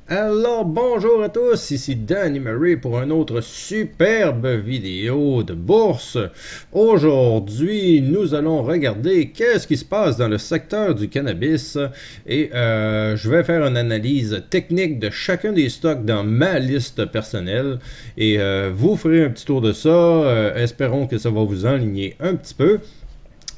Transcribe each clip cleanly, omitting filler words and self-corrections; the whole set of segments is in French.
Alors bonjour à tous, ici Danny Murray pour une autre superbe vidéo de bourse. Aujourd'hui, nous allons regarder qu'est-ce qui se passe dans le secteur du cannabis et je vais faire une analyse technique de chacun des stocks dans ma liste personnelle et vous ferez un petit tour de ça. Espérons que ça va vous enligner un petit peu.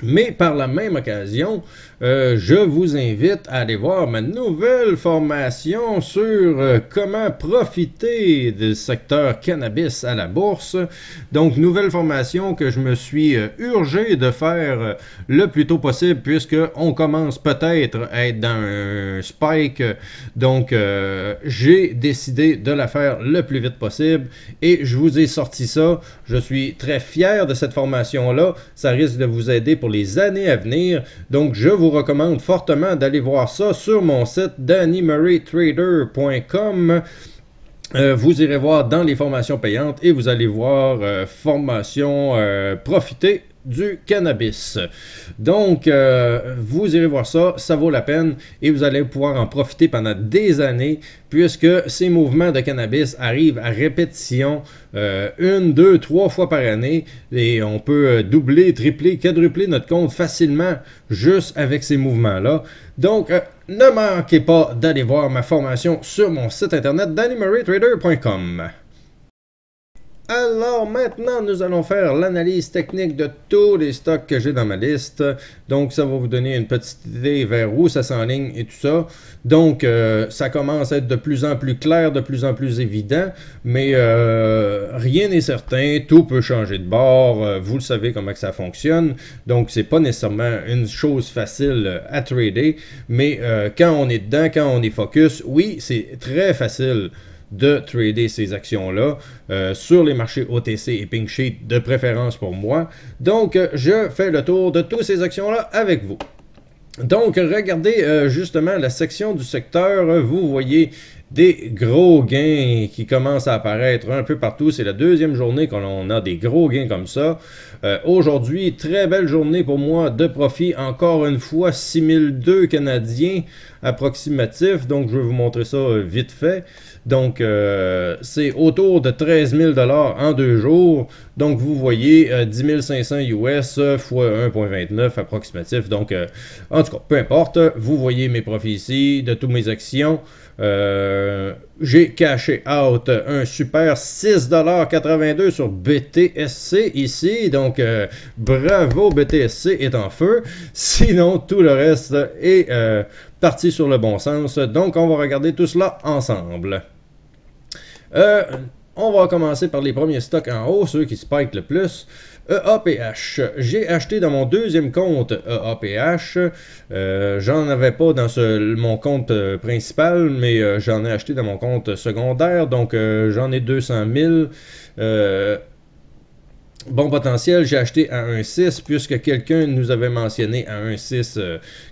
Mais par la même occasion, je vous invite à aller voir ma nouvelle formation sur comment profiter du secteur cannabis à la bourse. Donc, nouvelle formation que je me suis urgé de faire le plus tôt possible puisque on commence peut-être à être dans un spike. Donc, j'ai décidé de la faire le plus vite possible et je vous ai sorti ça. Je suis très fier de cette formation-là. Ça risque de vous aider pour les années à venir. Donc, je vous recommande fortement d'aller voir ça sur mon site dannymurraytrader.com. Vous irez voir dans les formations payantes et vous allez voir formation profiter du cannabis. Donc, vous irez voir ça, ça vaut la peine et vous allez pouvoir en profiter pendant des années puisque ces mouvements de cannabis arrivent à répétition une, deux, trois fois par année et on peut doubler, tripler, quadrupler notre compte facilement juste avec ces mouvements-là. Donc, ne manquez pas d'aller voir ma formation sur mon site internet dannymurraytrader.com. Alors maintenant, nous allons faire l'analyse technique de tous les stocks que j'ai dans ma liste. Donc, ça va vous donner une petite idée vers où ça s'enligne et tout ça. Donc, ça commence à être de plus en plus clair, de plus en plus évident. Mais rien n'est certain, tout peut changer de bord. Vous le savez comment que ça fonctionne. Donc, c'est pas nécessairement une chose facile à trader. Mais quand on est dedans, quand on est focus, oui, c'est très facile de trader ces actions-là sur les marchés OTC et Pink Sheet de préférence pour moi. Donc, je fais le tour de toutes ces actions-là avec vous. Donc, regardez justement la section du secteur. Vous voyez des gros gains qui commencent à apparaître un peu partout. C'est la deuxième journée qu'on a des gros gains comme ça. Aujourd'hui, très belle journée pour moi de profit. Encore une fois, 6002 Canadiens approximatifs. Donc, je vais vous montrer ça vite fait. Donc, c'est autour de 13 000 $ en 2 jours. Donc, vous voyez 10 500 US fois 1,29 approximatif. Donc, en tout cas, peu importe. Vous voyez mes profits ici de toutes mes actions. J'ai caché out un super 6,82 $ sur BTSC ici. Donc, bravo, BTSC est en feu. Sinon, tout le reste est parti sur le bon sens. Donc, on va regarder tout cela ensemble. On va commencer par les premiers stocks en haut, ceux qui spikent le plus. EAPH. J'ai acheté dans mon deuxième compte EAPH. J'en avais pas dans mon compte principal, mais j'en ai acheté dans mon compte secondaire. Donc, j'en ai 200 000. Bon potentiel, j'ai acheté à 1,6 puisque quelqu'un nous avait mentionné à 1,6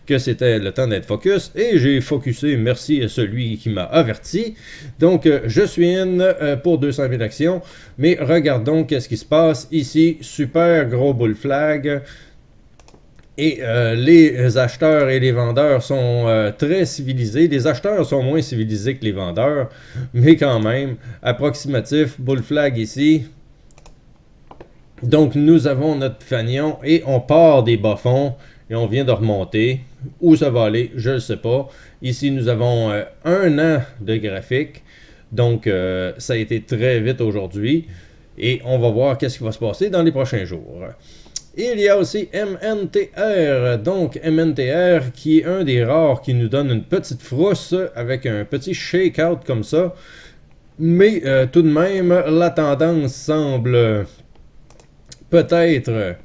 que c'était le temps d'être focus et j'ai focusé, merci à celui qui m'a averti. Donc, je suis in pour 200 000 actions, mais regardons qu'est-ce qui se passe ici. Super gros bull flag. Et les acheteurs et les vendeurs sont très civilisés. Les acheteurs sont moins civilisés que les vendeurs, mais quand même, approximatif, bull flag ici. Donc, nous avons notre fanion et on part des bas-fonds et on vient de remonter. Où ça va aller, je ne sais pas. Ici, nous avons un an de graphique. Donc, ça a été très vite aujourd'hui. Et on va voir qu'est-ce qui va se passer dans les prochains jours. Il y a aussi MNTR. Donc, MNTR qui est un des rares qui nous donne une petite frousse avec un petit shake-out comme ça. Mais tout de même, la tendance semble peut-être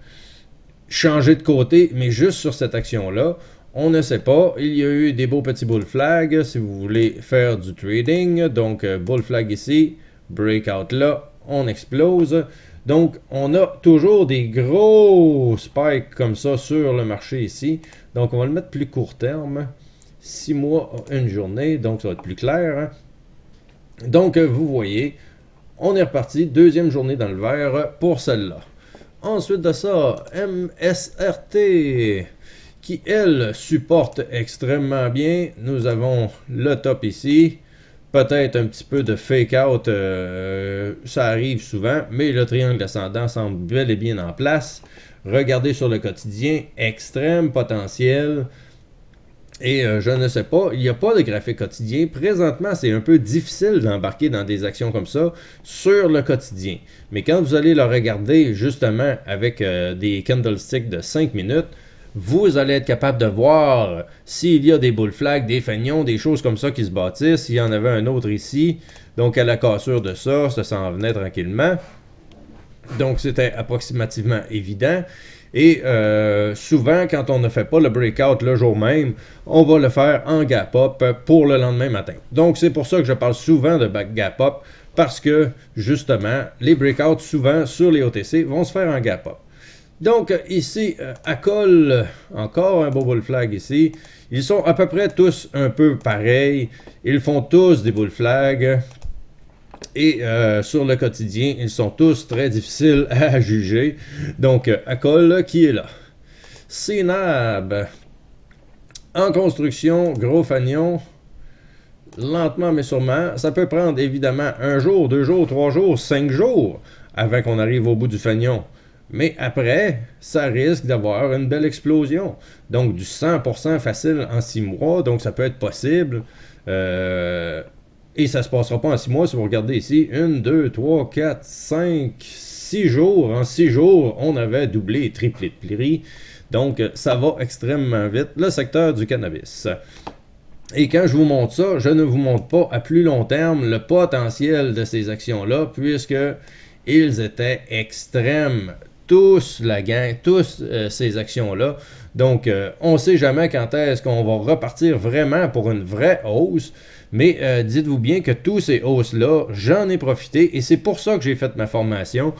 changer de côté, mais juste sur cette action-là. On ne sait pas. Il y a eu des beaux petits bull flags si vous voulez faire du trading. Donc, bull flag ici, breakout là, on explose. Donc, on a toujours des gros spikes comme ça sur le marché ici. Donc, on va le mettre plus court terme. 6 mois, une journée. Donc, ça va être plus clair. Hein? Donc, vous voyez, on est reparti. Deuxième journée dans le vert pour celle-là. Ensuite de ça, MSRT qui, elle, supporte extrêmement bien. Nous avons le top ici. peut-être un petit peu de fake-out, ça arrive souvent, mais le triangle ascendant semble bel et bien en place. Regardez sur le quotidien, extrême potentiel. Et je ne sais pas, il n'y a pas de graphique quotidien. Présentement, c'est un peu difficile d'embarquer dans des actions comme ça sur le quotidien. Mais quand vous allez le regarder justement avec des candlesticks de 5 minutes, vous allez être capable de voir s'il y a des bull flags, des fanions, des choses comme ça qui se bâtissent. Il y en avait un autre ici. Donc à la cassure de ça s'en venait tranquillement. Donc c'était approximativement évident. Et souvent, quand on ne fait pas le breakout le jour même, on va le faire en gap up pour le lendemain matin. Donc c'est pour ça que je parle souvent de gap up, parce que justement, les breakouts souvent sur les OTC vont se faire en gap up. Donc ici, ACOL, encore un beau bull flag ici. Ils sont à peu près tous un peu pareils. Ils font tous des bull flags. Et sur le quotidien, ils sont tous très difficiles à juger. Donc, ACOL qui est là. CNAB, en construction, gros fanion, lentement mais sûrement. Ça peut prendre évidemment 1 jour, 2 jours, 3 jours, 5 jours avant qu'on arrive au bout du fanion. Mais après, ça risque d'avoir une belle explosion. Donc, du 100% facile en 6 mois. Donc, ça peut être possible. Et ça ne se passera pas en 6 mois. Si vous regardez ici, 1, 2, 3, 4, 5, 6 jours. En 6 jours, on avait doublé et triplé de prix. Donc, ça va extrêmement vite. Le secteur du cannabis. Et quand je vous montre ça, je ne vous montre pas à plus long terme le potentiel de ces actions-là, puisque ils étaient extrêmes. Tous la gang, tous ces actions-là. Donc, on ne sait jamais quand est-ce qu'on va repartir vraiment pour une vraie hausse. Mais dites-vous bien que tous ces hausses-là, j'en ai profité. Et c'est pour ça que j'ai fait ma formation,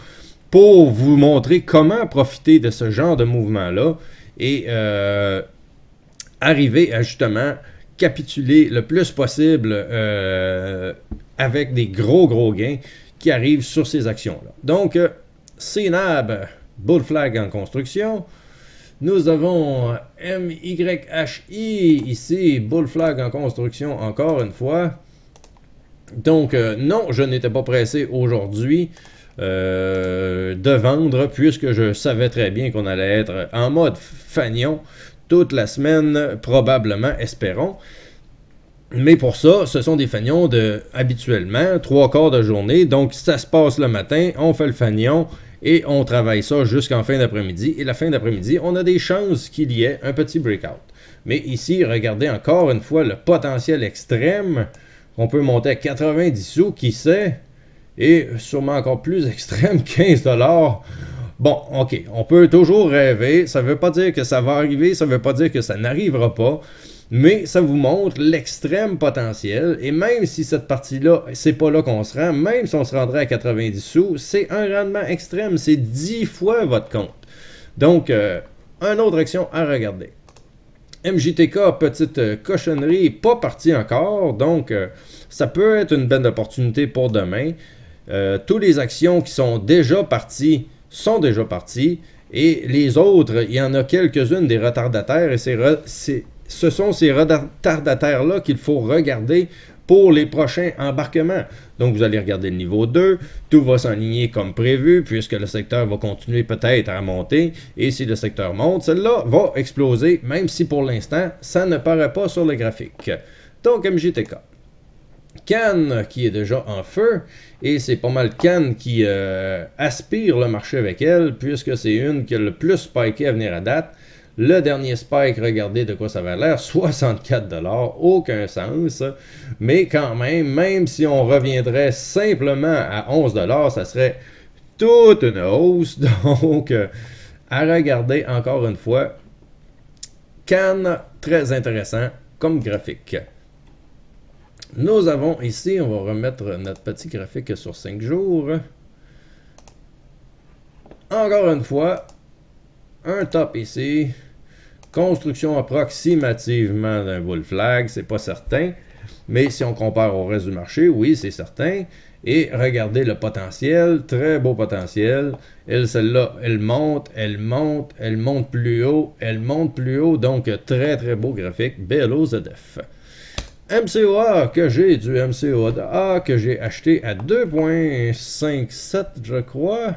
pour vous montrer comment profiter de ce genre de mouvement-là. Et arriver à justement capituler le plus possible avec des gros gains qui arrivent sur ces actions-là. Donc, CNAB, bull flag en construction. Nous avons MYHI ici, bull flag en construction encore une fois. Donc, non, je n'étais pas pressé aujourd'hui de vendre, puisque je savais très bien qu'on allait être en mode fanion toute la semaine, probablement, espérons. Mais pour ça, ce sont des fanions de, habituellement, 3/4 de journée. Donc, ça se passe le matin, on fait le fanion et on travaille ça jusqu'en fin d'après-midi. Et la fin d'après-midi, on a des chances qu'il y ait un petit breakout. Mais ici, regardez encore une fois le potentiel extrême. On peut monter à 90 sous, qui sait, et sûrement encore plus extrême, 15 $. Bon, ok, on peut toujours rêver. Ça ne veut pas dire que ça va arriver, ça ne veut pas dire que ça n'arrivera pas. Mais ça vous montre l'extrême potentiel. Et même si cette partie-là, c'est pas là qu'on se rend, même si on se rendrait à 90 sous, c'est un rendement extrême. C'est 10 fois votre compte. Donc, une autre action à regarder. MJTK, petite cochonnerie, pas partie encore. Donc, ça peut être une belle opportunité pour demain. Toutes les actions qui sont déjà parties sont déjà parties. Et les autres, il y en a quelques-unes des retardataires. Et ce sont ces retardataires-là qu'il faut regarder pour les prochains embarquements. Donc, vous allez regarder le niveau 2. Tout va s'enligner comme prévu, puisque le secteur va continuer peut-être à monter. Et si le secteur monte, celle-là va exploser, même si pour l'instant, ça ne paraît pas sur le graphique. Donc, MJTK. Cannes qui est déjà en feu, et c'est pas mal Cannes qui aspire le marché avec elle, puisque c'est une qui a le plus spiké à venir à date. Le dernier spike, regardez de quoi ça avait l'air, 64 $, aucun sens. Mais quand même si on reviendrait simplement à 11 $, ça serait toute une hausse. Donc, à regarder encore une fois. Cannes, très intéressant comme graphique. Nous avons ici, on va remettre notre petit graphique sur 5 jours. Encore une fois, un top ici. Construction approximativement d'un bull flag, c'est pas certain. Mais si on compare au reste du marché, oui, c'est certain. Et regardez le potentiel, très beau potentiel. Celle-là, elle monte plus haut, elle monte plus haut. Donc, très beau graphique, BLOZF. MCOA que j'ai, du MCOA que j'ai acheté à 2,57 je crois.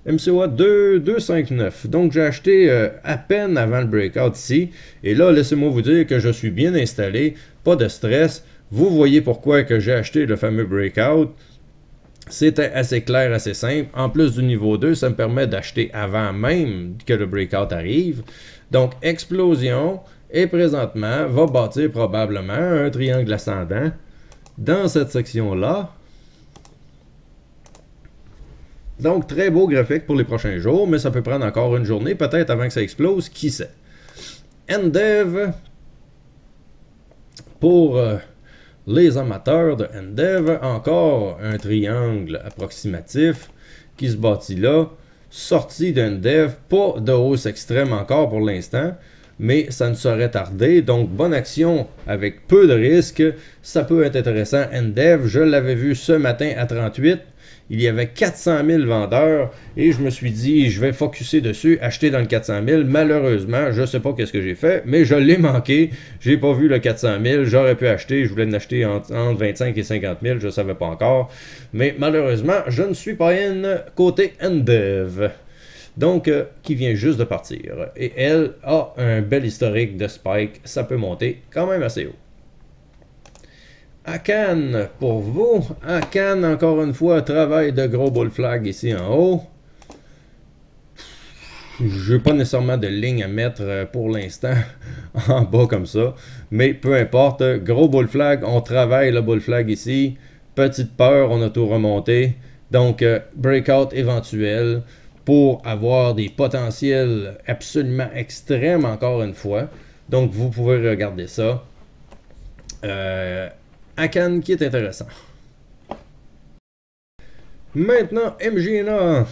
MCOA 2,59. Donc j'ai acheté à peine avant le breakout ici. Et là, laissez-moi vous dire que je suis bien installé, pas de stress. Vous voyez pourquoi que j'ai acheté le fameux breakout. C'était assez clair, assez simple. En plus du niveau 2, ça me permet d'acheter avant même que le breakout arrive. Donc, explosion. Et présentement, va bâtir probablement un triangle ascendant dans cette section-là. Donc, très beau graphique pour les prochains jours, mais ça peut prendre encore une journée, peut-être avant que ça explose, qui sait. Endev, pour les amateurs de Endev, encore un triangle approximatif qui se bâtit là. Sortie d'Endev, pas de hausse extrême encore pour l'instant, mais ça ne saurait tarder. Donc, bonne action avec peu de risques. Ça peut être intéressant. Endev, je l'avais vu ce matin à 38. Il y avait 400 000 vendeurs et je me suis dit, je vais focusser dessus, acheter dans le 400 000. Malheureusement, je ne sais pas qu'est-ce que j'ai fait, mais je l'ai manqué. J'ai pas vu le 400 000. J'aurais pu acheter, je voulais en acheter entre 25 et 50 000, je ne savais pas encore. Mais malheureusement, je ne suis pas côté Endev. Donc, qui vient juste de partir. Et elle a un bel historique de spike. Ça peut monter quand même assez haut. Akan, pour vous. Akan, encore une fois, travail de gros bull flag ici en haut. Je n'ai pas nécessairement de ligne à mettre pour l'instant en bas comme ça. Mais peu importe. Gros bull flag, on travaille le bull flag ici. Petite peur, on a tout remonté. Donc, breakout éventuel pour avoir des potentiels absolument extrêmes encore une fois. Donc, vous pouvez regarder ça. Akan qui est intéressant. Maintenant, MGNA.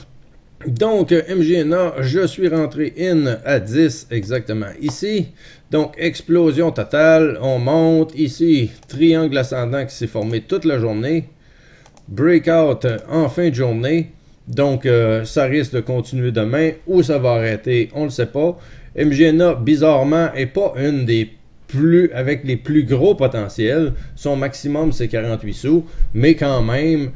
Donc, MGNA, je suis rentré in à 10 exactement ici. Donc, explosion totale. On monte ici. Triangle ascendant qui s'est formé toute la journée. Breakout en fin de journée. Donc, ça risque de continuer demain. Où ça va arrêter, on ne le sait pas. MGNA, bizarrement, n'est pas une des avec les plus gros potentiels. Son maximum, c'est 48 sous. Mais quand même,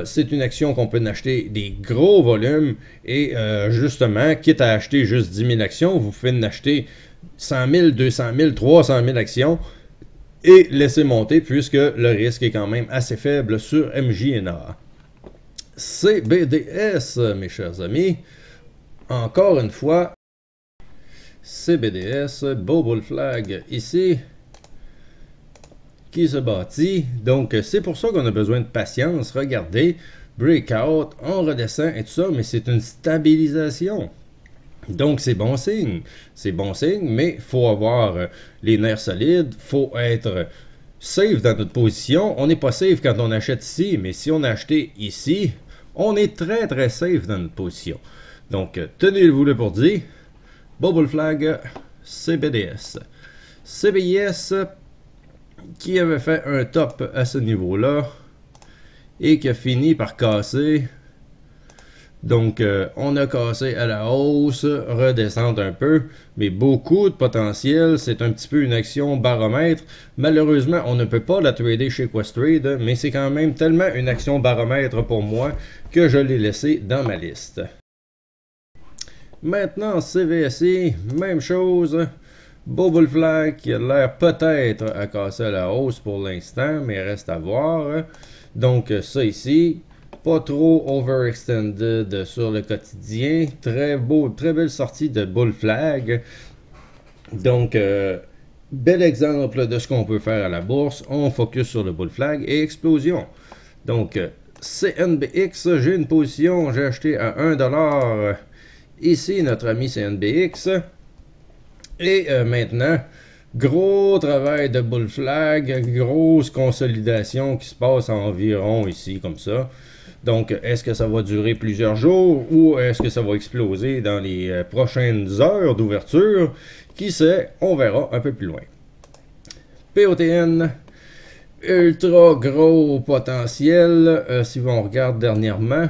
c'est une action qu'on peut acheter des gros volumes. Et justement, quitte à acheter juste 10 000 actions, vous pouvez en acheter 100 000, 200 000, 300 000 actions et laisser monter puisque le risque est quand même assez faible sur MJNA. CBDS, mes chers amis, encore une fois, CBDS, beau bull flag ici, qui se bâtit. Donc, c'est pour ça qu'on a besoin de patience. Regardez, breakout, on redescend et tout ça, mais c'est une stabilisation. Donc, c'est bon signe. C'est bon signe, mais il faut avoir les nerfs solides, il faut être safe dans notre position. On n'est pas safe quand on achète ici, mais si on a acheté ici, on est très très safe dans notre position. Donc, tenez-vous le pour dire. Bubble flag CBDS. CBIS qui avait fait un top à ce niveau-là et qui a fini par casser. Donc, on a cassé à la hausse, redescendre un peu, mais beaucoup de potentiel. C'est un petit peu une action baromètre. Malheureusement, on ne peut pas la trader chez Questrade, mais c'est quand même tellement une action baromètre pour moi que je l'ai laissé dans ma liste. Maintenant, CVSI, même chose. Bubble flag qui a l'air peut-être à casser à la hausse pour l'instant, mais reste à voir. Donc, ça ici. Pas trop overextended sur le quotidien. Très beau, très belle sortie de bull flag. Donc, bel exemple de ce qu'on peut faire à la bourse. On focus sur le bull flag et explosion. Donc, CNBX, j'ai une position, j'ai acheté à 1$. Ici, notre ami CNBX. Et maintenant, gros travail de bull flag, grosse consolidation qui se passe environ ici, comme ça. Donc, est-ce que ça va durer plusieurs jours ou est-ce que ça va exploser dans les prochaines heures d'ouverture? Qui sait? On verra un peu plus loin. POTN, ultra gros potentiel. Si on regarde dernièrement,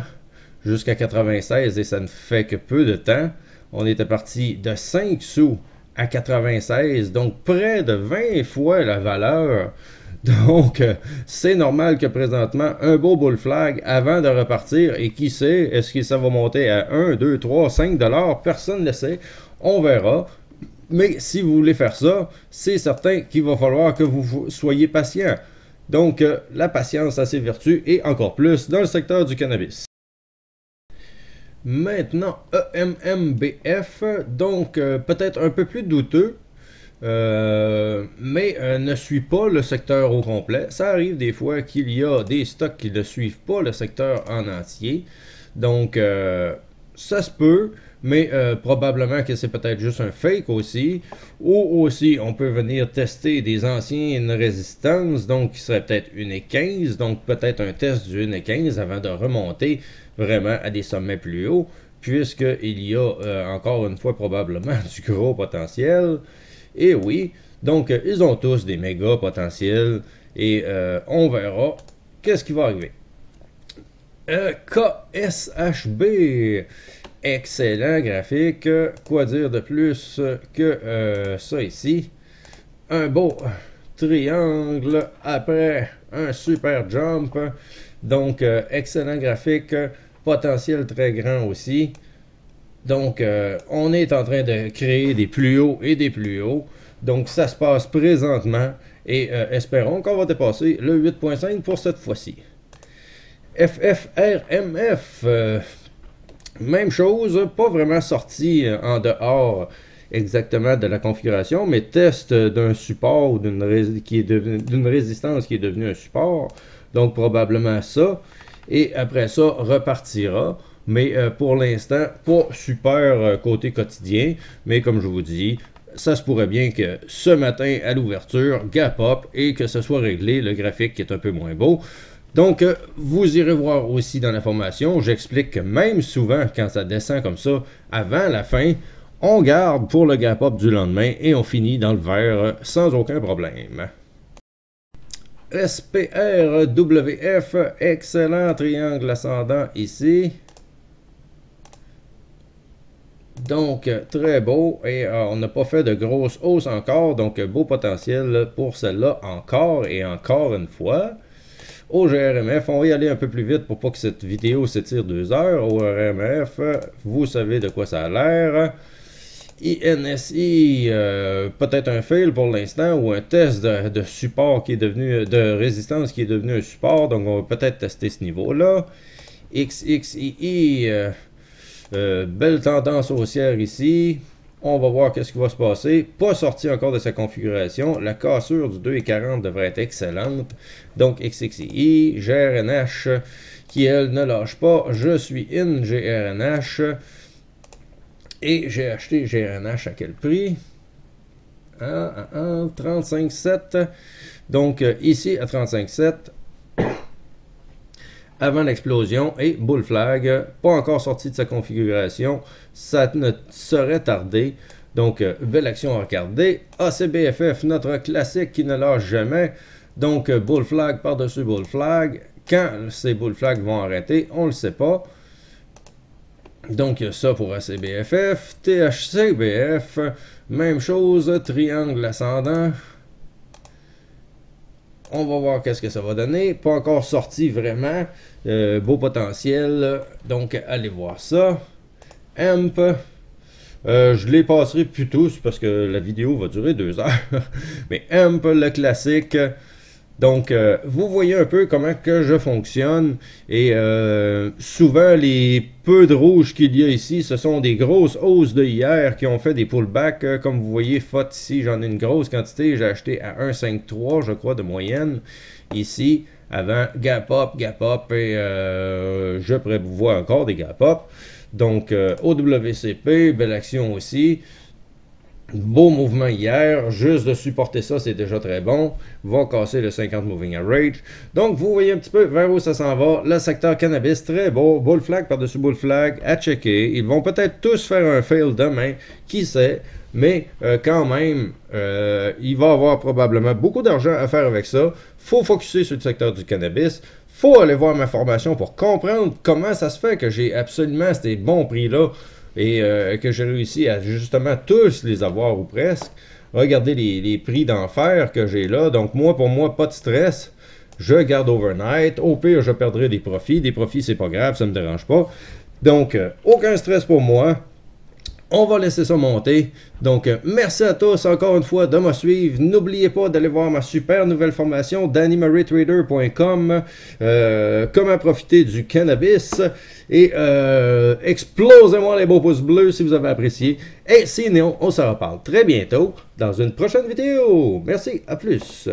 jusqu'à 96 et ça ne fait que peu de temps. On était parti de 5 sous à 96, donc près de 20 fois la valeur. Donc, c'est normal que présentement, un beau bull flag avant de repartir, et qui sait, est-ce que ça va monter à 1, 2, 3, 5 $? Personne ne le sait, on verra. Mais si vous voulez faire ça, c'est certain qu'il va falloir que vous soyez patient. Donc, la patience a ses vertus, et encore plus dans le secteur du cannabis. Maintenant, EMMBF, donc peut-être un peu plus douteux, mais ne suit pas le secteur au complet. Ça arrive des fois qu'il y a des stocks qui ne suivent pas le secteur en entier. Donc, ça se peut, mais probablement que c'est peut-être juste un fake aussi. Ou aussi, on peut venir tester des anciennes résistances, donc qui serait peut-être 1,15, donc peut-être un test du 1,15 avant de remonter vraiment à des sommets plus hauts, puisqu'il y a encore une fois probablement du gros potentiel. Et oui, donc ils ont tous des méga potentiels, et on verra qu'est-ce qui va arriver. KSHB, excellent graphique, quoi dire de plus que ça ici, un beau triangle après un super jump, donc excellent graphique, potentiel très grand aussi. Donc, on est en train de créer des plus hauts et des plus hauts. Donc, ça se passe présentement, et espérons qu'on va dépasser le 8.5 pour cette fois-ci. FFRMF, même chose, pas vraiment sorti en dehors exactement de la configuration, mais test d'un support ou d'une résistance qui est devenue un support. Donc, probablement ça. Et après ça, repartira. Mais pour l'instant, pas super côté quotidien. Mais comme je vous dis, ça se pourrait bien que ce matin, à l'ouverture, gap up et que ce soit réglé, le graphique qui est un peu moins beau. Donc, vous irez voir aussi dans la formation, j'explique que même souvent, quand ça descend comme ça, avant la fin, on garde pour le gap up du lendemain et on finit dans le vert sans aucun problème. SPRWF, excellent triangle ascendant ici. Donc, très beau, et on n'a pas fait de grosse hausse encore, donc beau potentiel pour celle-là encore et encore une fois. Au GRMF, on va y aller un peu plus vite pour pas que cette vidéo s'étire 2 heures. Au RMF, vous savez de quoi ça a l'air. INSI, peut-être un fail pour l'instant, ou un test de support qui est devenu, de résistance qui est devenu un support, donc on va peut-être tester ce niveau-là. XXII, belle tendance haussière ici. On va voir qu'est-ce qui va se passer. Pas sorti encore de sa configuration. La cassure du 2,40 devrait être excellente. Donc XXI, GRNH, qui elle ne lâche pas. Je suis in GRNH. Et j'ai acheté GRNH à quel prix? 35,7. Donc ici à 35,7. Avant l'explosion, et bull flag, pas encore sorti de sa configuration, ça ne serait tardé. Donc, belle action à regarder. ACBFF, notre classique qui ne lâche jamais. Donc, bull flag par-dessus bull flag. Quand ces bull flags vont arrêter, on ne le sait pas. Donc, ça pour ACBFF. THCBF, même chose, triangle ascendant. On va voir qu'est-ce que ça va donner. Pas encore sorti vraiment. Beau potentiel. Donc, allez voir ça. AMP. Je les passerai plus tous parce que la vidéo va durer 2 heures. Mais AMP, le classique. Donc, vous voyez un peu comment que je fonctionne. Et souvent, les peu de rouge qu'il y a ici, ce sont des grosses hausses de hier qui ont fait des pullbacks. Comme vous voyez, FOT ici, j'en ai une grosse quantité. J'ai acheté à 1,53, je crois, de moyenne. Ici, avant, gap up, et je prévois encore des gap up. Donc, OWCP, belle action aussi. Beau mouvement hier, juste de supporter ça, c'est déjà très bon. Va casser le 50 moving average. Donc, vous voyez un petit peu vers où ça s'en va. Le secteur cannabis, très beau. Bull flag par-dessus bull flag à checker. Ils vont peut-être tous faire un fail demain, qui sait. Mais quand même, il va y avoir probablement beaucoup d'argent à faire avec ça. Faut focuser sur le secteur du cannabis. Faut aller voir ma formation pour comprendre comment ça se fait que j'ai absolument ces bons prix-là. et que j'ai réussi à justement tous les avoir ou presque. Regardez les prix d'enfer que j'ai là. Donc moi, pour moi, pas de stress. Je garde overnight. Au pire, je perdrai des profits. Des profits, c'est pas grave, ça me dérange pas. Donc, aucun stress pour moi. On va laisser ça monter. Donc, merci à tous encore une fois de me suivre. N'oubliez pas d'aller voir ma super nouvelle formation dannymarietrader.com, comment profiter du cannabis. Et explosez-moi les beaux pouces bleus si vous avez apprécié. Et sinon, on se reparle très bientôt dans une prochaine vidéo. Merci, à plus.